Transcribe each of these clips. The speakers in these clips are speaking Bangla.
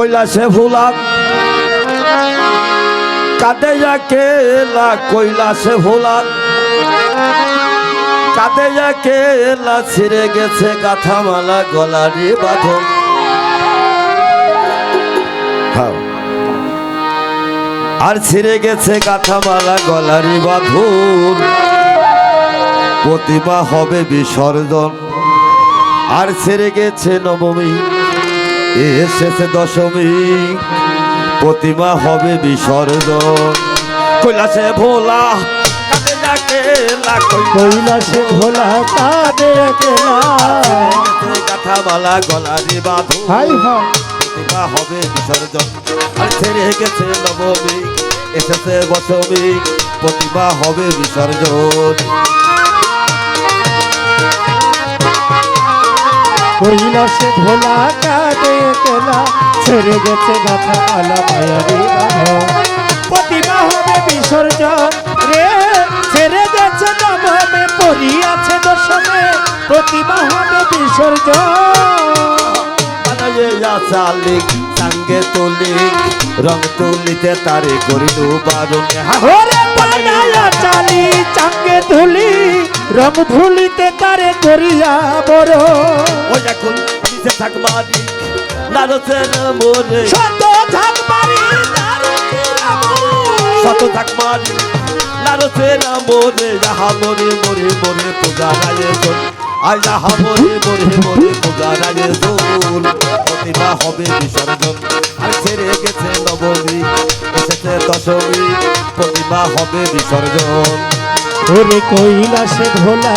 কৈলাসে ভোলা কাঁদে একেলা, কৈলাসে ভোলা কাঁদে একেলা, ছিঁড়ে গেছে গাথামালা গলারি বাঁধন। আর ছিঁড়ে গেছে গাথামালা গলারি বাঁধন, প্রতিমা হবে বিসর্জন। আর ছেড়ে গেছে নবমী, এসেছে দশমী, প্রতিমা হবে বিসর্জন। কৈলাসে ভোলা কাঁদে একেলা, কৈলাসে ভোলা কাঁদে একেলা, গাথামালা গলারি বাঁধন, প্রতিমা হবে বিসর্জন। আর ছেড়ে গেছে নবমী, এসেছে দশমী, প্রতিমা হবে বিসর্জন। কৈলাসে ভোলা কাঁদে একেলা, ছেড়ে গেছে গাথামালা মায়ারি বাঁধন, প্রতিমা হবে বিসর্জন রে। ছেড়ে গেছে নবমে, পড়িয়াছে দশমে, প্রতিমা হবে বিসর্জন। চালিক সঙ্গে তুলিক, রং তুলিতে তারে করিল বারণ। ওরে বানায়া চালি চাঙ্গে ধুলি, রং ধুলিতে তারে করিয়া বড়। ও এখন নিচে থাক মারি নারসের মোরে, শত ঝাঁক মারি শত থাক মারি নারসের মোরে, যাহা মরে মরে মরে পূজার আয়োজন। আর যাহা মরে মরে মরে পূজার আয়োজন, প্রতিমা হবে বিসর্জন। আর ছেড়ে গেছে নবমী, এসেছে দশমী, প্রতিমা হবে বিসর্জন। ওরে কৈলাসে ভোলা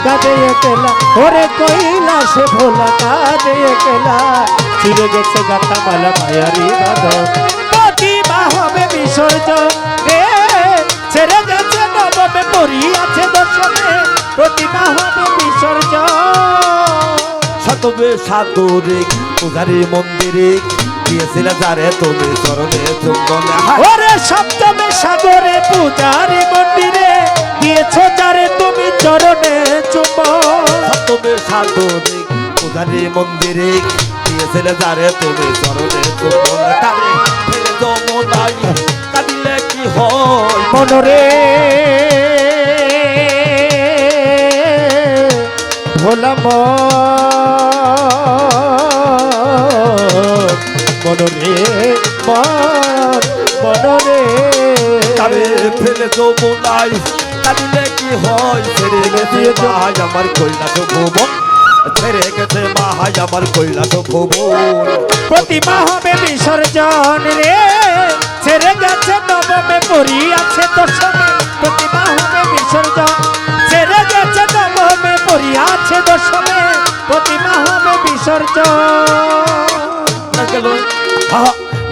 কাঁদে একেলা, ওরে কৈলাসে ভোলা কাঁদে একেলা, ছিঁড়ে গেছে গাথামালা মায়ারি বাঁধন, প্রতিমা হবে বিসর্জন রে। ছেড়ে গেছে নবমে, পড়িয়াছে দশমে, প্রতিমা হবে বিসর্জন। শতবে সাদরে পূজারি মন্দিরে, দিয়েছিল যারে তুমি চরণে চুম্বন। ওরে সপ্তমে সাগরে পূজারি মন্দিরে, দিয়েছো যারে তুমি চরণে চুম্বন। সপ্তমে সাদরে পূজারি মন্দিরে, দিয়েছিল যারে তুমি চরণে চুম্বন। তারে ফেলে যমুনায় কাঁদিলে কি হয় মনরে ভোলা মনরে মনরে। তারে ফেলে যমুনায় কাঁদিলে কি হয়, ছেড়ে গেছে মাহাই আমার কৈলাস ভুবন, ছেড়ে গেছে মাহাই আমার কৈলাস ভুবন। প্রতিমা হবে বিসর্জন রে। ছেড়ে গেছে নবমে, পড়িয়াছে দশমে, প্রতিমা হবে বিসর্জন। ছেড়ে গেছে নবমে, পড়িয়াছে দশমে, প্রতিমা হবে বিসর্জন।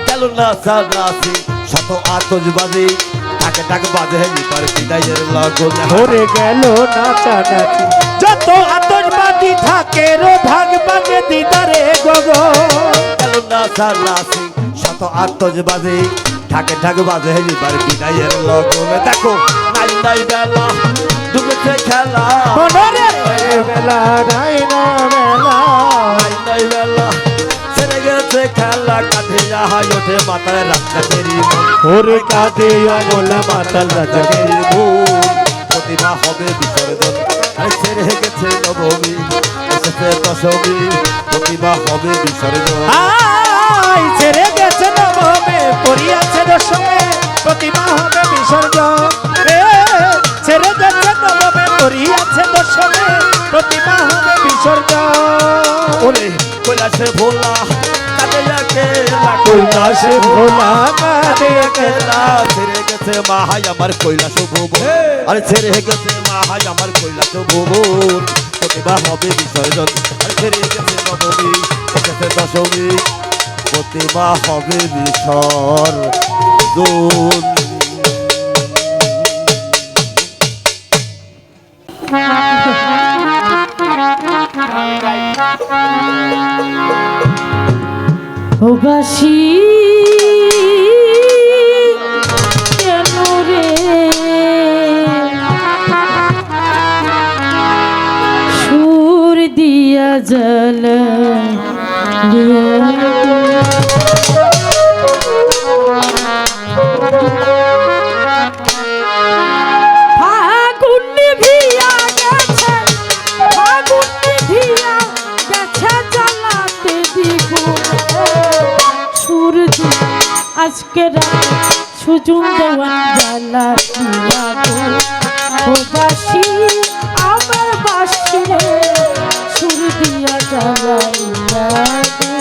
গেল না সারাসি শত আতশবাজি, ঢাক ঢাক বাজে এবার বিদায়ের লগন। ধরে গেল নাচানাচি, যত আতশবাজি থাকে রো ভাগ বাজে দিদারে গগন। গেল না সারাসি শত আতশবাজি, ঢাক ঢাক বাজে এবার বিদায়ের লগন। দেখো নাই নাই বেলা ডুবেছে খেলা, মনরে বেলা নাই না বেলা, নাই নাই বেলা ছেড়ে গেছে খেলা। কাঁধে যাহাই ওঠে মাথায় রাস্তা তেরি মন, ওরে কাঁদে আমলা মাতাল রাজা তেরি মন, প্রতিমা হবে বিসর্জন। আর ছেড়ে গেছে নবমী, এসেছে দশমী, প্রতিমা হবে বিসর্জন। আই ছেড়ে গেছে নবমে, পড়িয়াছে দশমে, প্রতিমা হবে বিসর্জন রে। ছেড়ে গেছে নবমে, পড়িয়াছে দশমে, প্রতিমা হবে বিসর্জন। ওরে কৈলাসে ভোলা কাঁদে একেলা, কৈলাসে ভোলা কাঁদে একেলা, ছেড়ে গেছে মাহাই আমার কৈলাস ভুবন। আরে ছেড়ে গেছে মাহাই আমার কৈলাস ভুবন, প্রতিমা হবে বিসর্জন। আর ছেড়ে গেছে নবমী, এসেছে দশমী, প্রতিমা হবে বিসর্জন। ও বাসি কেন রে সুর দিয়া জল দিয়া সুর দি আজকে রাতে সুজন দেওয়ান জ্বালা দিয়া গো ও বাসি আমার বাসি রে সুর দিয়া জ্বালা দিয়া গো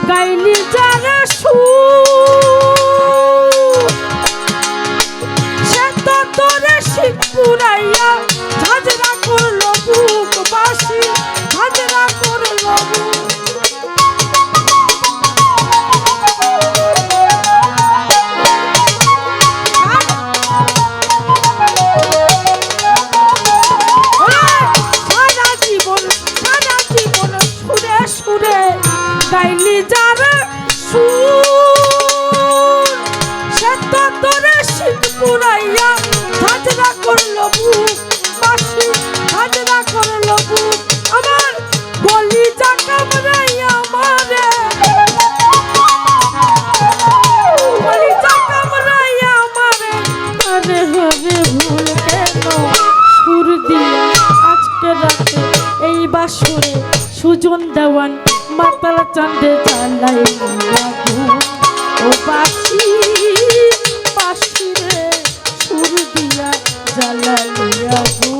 গাইলি যারা সে তো তোরে শিবপুরাইয়া ঝাঁঝরা করলো বুক বাসি ঝাঁঝরা করলো সারা জীবন সুরে সুরে গাইলি যারা সে তো তোরে শিবপুরাইয়া ঝাঁঝরা করলো বুক বাসি ঝাঁঝরা করলো বুক আমার গলি যা কামড়াইয়া আমারে গলি যা কামড়াইয়া আমারে আরে হবে ভুল কেন সুর দিয়া আজকে রাতে এই বাসরে সুজন দেওয়ান মাতাল চাঁদে জ্বালাই লাগু ও বাসি বাসি রে সুর দিয়া জ্বালাই লাগু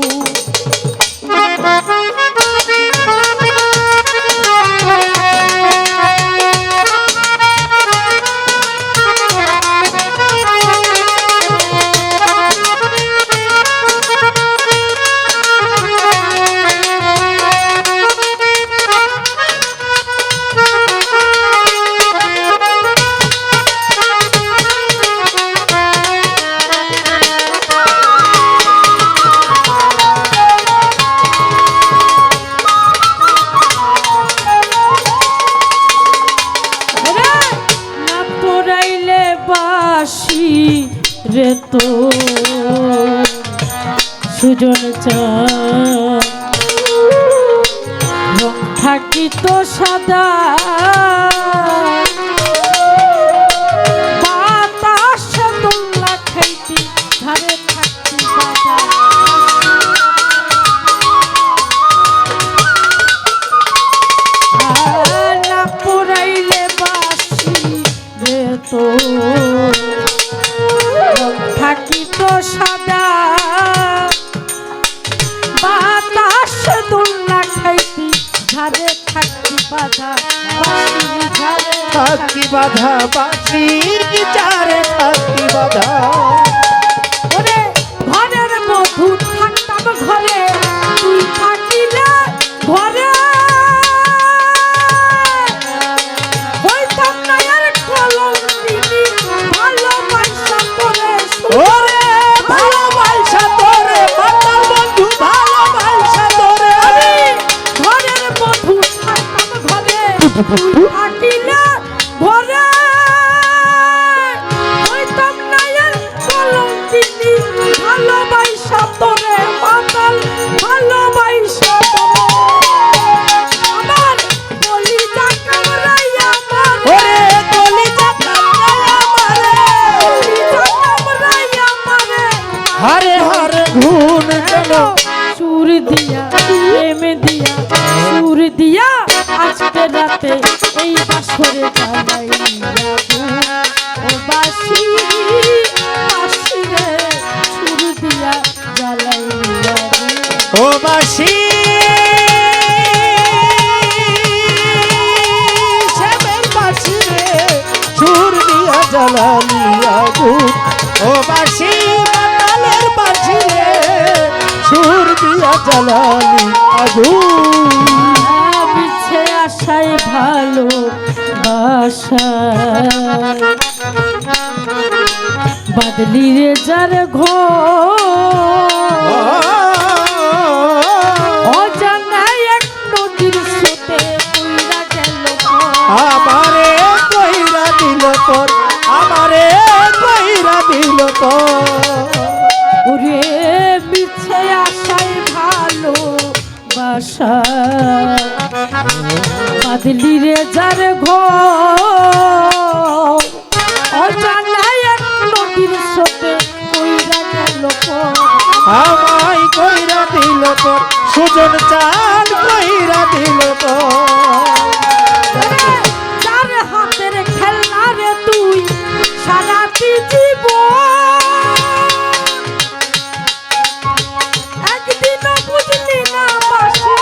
রে তো সুজন রং থাকি তো সাদা বাতাস দোল্লা খাইতি ধারে থাকি বাদা না পুরাইলে বাসি রে তো থাকি তো সাদা বাতাস দোল্লা খাইতি ধারে থাকি বাধা ধারে থাকি বাধা বাসি চারে থাকি বাধা ওরে ঘরের মধু থাকতাম ঘরে তুই থাকিলে ঘরে হইতাম না আর কলঙ্কিনী ভালোবাসা করে ওরে ভালোবাসা তোরে মাতাল বন্ধু ভালোবাসা তোরে ঘরের মধু থাকতাম ঘরে তুই থাকিলে ঘরে হইতাম না আর কলঙ্কিনী ভালোবাসা তোরে মাতাল ভালোবাসা তোরে আমার কলিজা কামড়াইয়া আমার ওরে কলিজা কামড়াইয়া আমারে কলিজা কামড়াইয়া আমারে হরে হরে ঘুন কেন সুর দিয়া প্রেম দিয়া সুর দিয়া আজকে রাতে এই বাসরে জ্বালাই লাগু ও বাসি বাসি রে সুর দিয়া জ্বালাই লাগু ও বাসি শ্যামের বাসি রে সুর দিয়া জ্বালালি আগুন ও বাসি মাতালের বাসি রে সুর দিয়া জ্বালালি আগুন বিছে আশায় ভালো বাসা বাদলি রে যার ঘর অজানায় এক নদীর বাসা বাদলি রে যার ঘর অজানায় এক নদীর স্রোতে কইরা গেল পর। আমায় কইরা দিল তোর সুজন চাল কইরা দিল তার হাতের খেলনা রে তুই সারাটি জীবন একদিনও বুঝলি না বাসি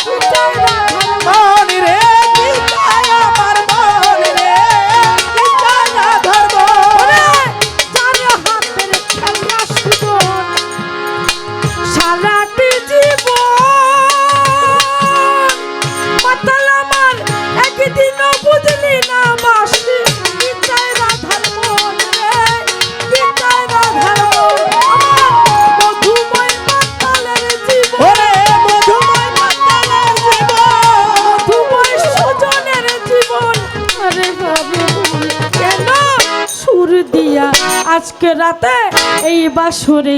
বিচার রাখার মন রে কি চায় আমার মন রে কি চায় না ধর্ম ওরে, যার হাতের খেলনা সুজন সারাটি জীবন মাতাল আমার একদিনও বুঝলি না বাসি বিচার রাধার মন রে বিচার রাধার মন আমার মধুময় মাতালের জীবন ওরে মধুময় মাতালের জীবন মধুময় সুজনের জীবন আরে ভাবে কেন সুর দিয়া আজকে রাতে এই বাসরে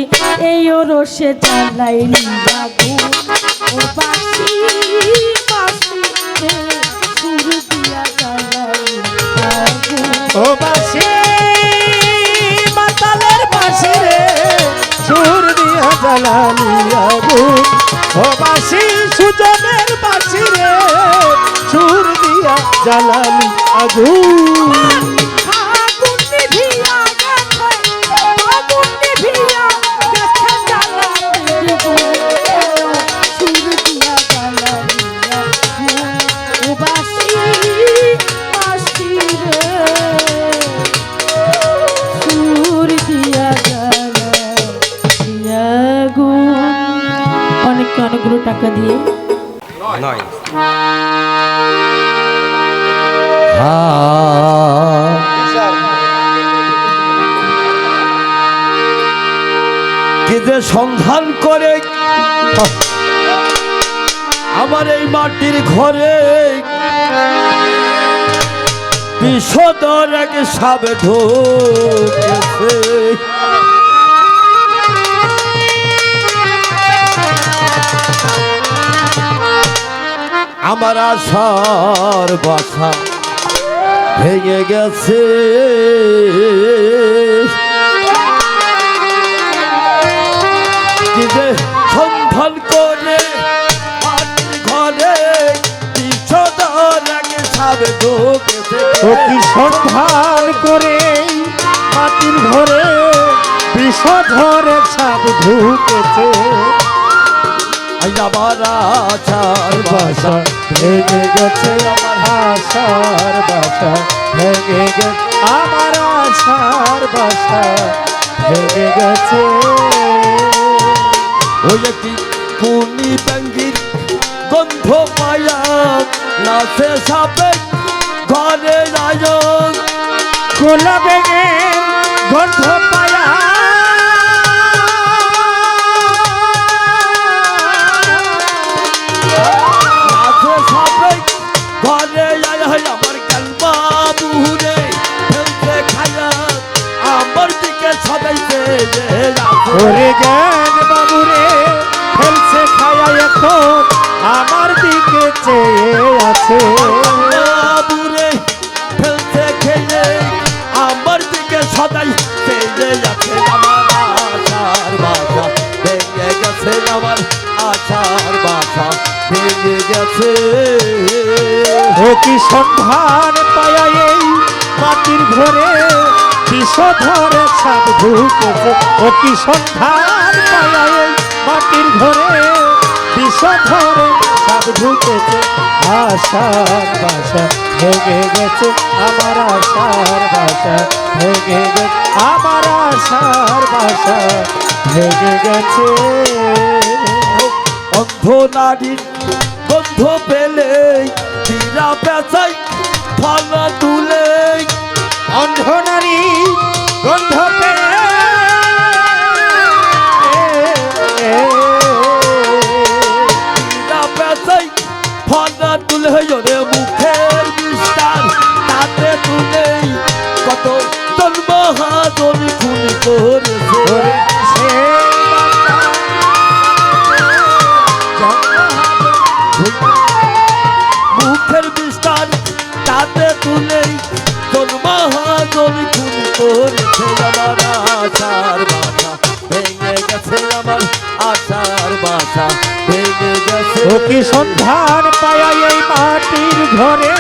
এই রসে জ্বালাইলি আগুন ও বাসি বাসি রে, সুর দিয়া জ্বালাইলি আগুন ও বাসি মাতালের বাসি রে সুর দিয়া জ্বালালি আগুন ও বাসি সুজনের বাসি রে সুর দিয়া জ্বালালি আগুন আগুন নিভিয়া গেছে আগুন নিভিয়া গেছে জ্বালাতে দিব সুর দিয়া জ্বালালি আগুন ও বাসি বাসি রে সুর দিয়া জ্বালালি আগুন অনেক অনেকগুলো টাকা দিয়ে কি যে সন্ধান করে আমার এই মাটির ঘরে বিষদর এক সাপ ঢোকেছে আমার আশার বাসা ভেঙে গেছে কি যে সন্ধান করে মাটির ঘরে বিষদর এক সাপ ঢোকেছে ও কি সন্ধান করে মাটির ঘরে বিষধরে সাপ ঢুকেছে আমার আশার বাসা বাসা ভেঙে গেছে আমার আশার বাসা ভেঙে গেছে আমার আশার বাসা ভেঙে গেছে ওই একটি কুনি ব্যাঙ্গির গন্ধ পায়া নাচে সাপে ঘরে আয়োগ গোলা ভেঙে গন্ধ পায়া নাচে সাপে ঘরে আয় আমার কালবা বুহুরে ফেলতে খায়া আমার দিকে সদাইতে ওরে জ্ঞান বাবুরে ফেলছে খায়া এখন আমার দিকে চেয়ে আছে বাবুরে ফেলতে খেয়ে আমার দিকে সদাই চেয়ে যাচ্ছে আমার আশার বাসা ভেঙে গেছে আমার আশার বাসা ভেঙে গেছে ও কি সন্ধান পায়া এই মাটির ঘরে বিষধরে সাপ ঢুকেছে ও কি সন্ধান পায়া এই মাটির ঘরে বিষধরে সাপ ঢুকেছে আশার বাসা ভেঙে গেছে আমার আশার বাসা ভেঙে গেছে আমার আশার বাসা ভেঙে গেছে অন্ধ নারীর গন্ধ পেলে পীড়া পেঁচাই ফলা তুলে অন্ধ নারী গন্ধ পেয়ে পীড়া পেঁচাই ফলা তুলে ওরে মুখের বিস্তার তাতে তুলে কত জন্মহাদর খুন করেছে মুখের বিস্তার তাতে তুলেই জন্মহাজন খুন করেছে আমার আশার বাসা ভেঙে গেছে আমার আশার বাসা ভেঙে গেছে ও কি সন্ধান পায়া এই মাটির ঘরে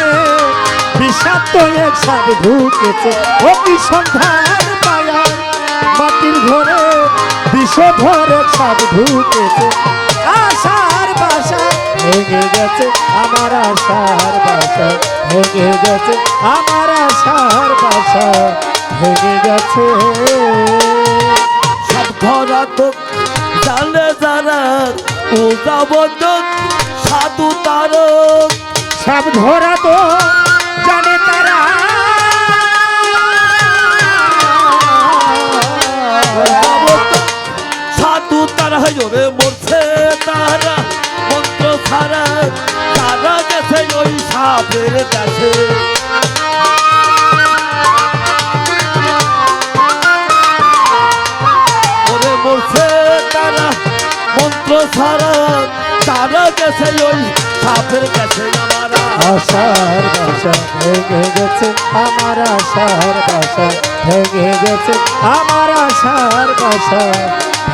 বিষাক্ত এক সাপ ঢুকেছে ও কি সন্ধান পায়া মাটির ঘরে বিষধর এক সাপ ঢুকেছে আশার বাসা ভেঙে গেছে আমার আশার বাসা ভেঙে গেছে আমার আশার বাসা ভেঙে গেছে সব ধরা তো জানে যারা ও যাবত সাধু তারক সব ধরা তো জানে তারা সাধু তারা রে মরছে তারা মন্ত্র ছাড়া তারা গেছে ওই সাপের কাছে ওরে মরছে তারা মন্ত্র ছাড়া তারা গেছে ওই সাপের কাছে আমার আশার বাসা ভেঙে গেছে আমার আশার বাসা ভেঙে গেছে আমার আশার বাসা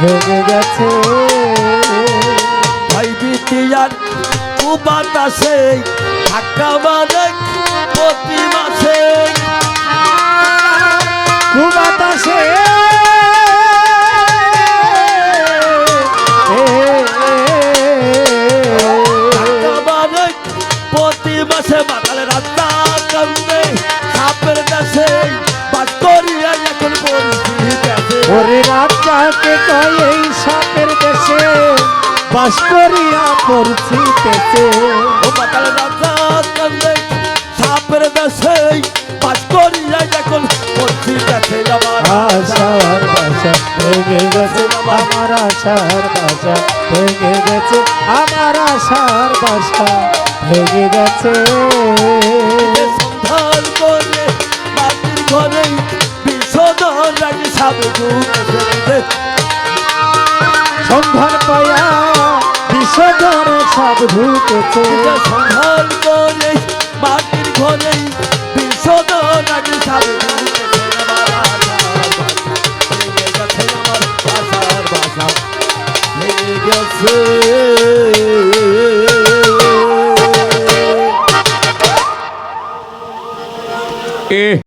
ভেঙে গেছে ভাই বিটিয়ার বাতাসে ধাক্কা মারে প্রতি মাসে বাতাসে ধাক্কা মারে প্রতি মাসে বাতালে রাস্তা কান্দে সাপের দেশে বাস করিয়া এখন পরিস্থিতি আছে ওরে রাজাকে কয় এই সাপের দেশে বাস করিয়া পরিচিতেছে ও বাতালে রাস্তা কান্দে সাপের দেশে বাস করিয়া এখন পরিস্থিতি আছে আমার আশার বাসা ভেঙে গেছে আমার আশার বাসা ভেঙে গেছে আমার আশার বাসা ভেঙে গেছে সন্ধান করে মাটির ঘরে বিশোধন রাখি সাবে ঢুকেছে সন্ধান পায়া বিশ্বধর সব ঢুকেছে সন্ধান করে মাটির ঘরে বিশোধন রাখি সাবে ঢুকেছে আমার আশার বাসা ভেঙে গেছে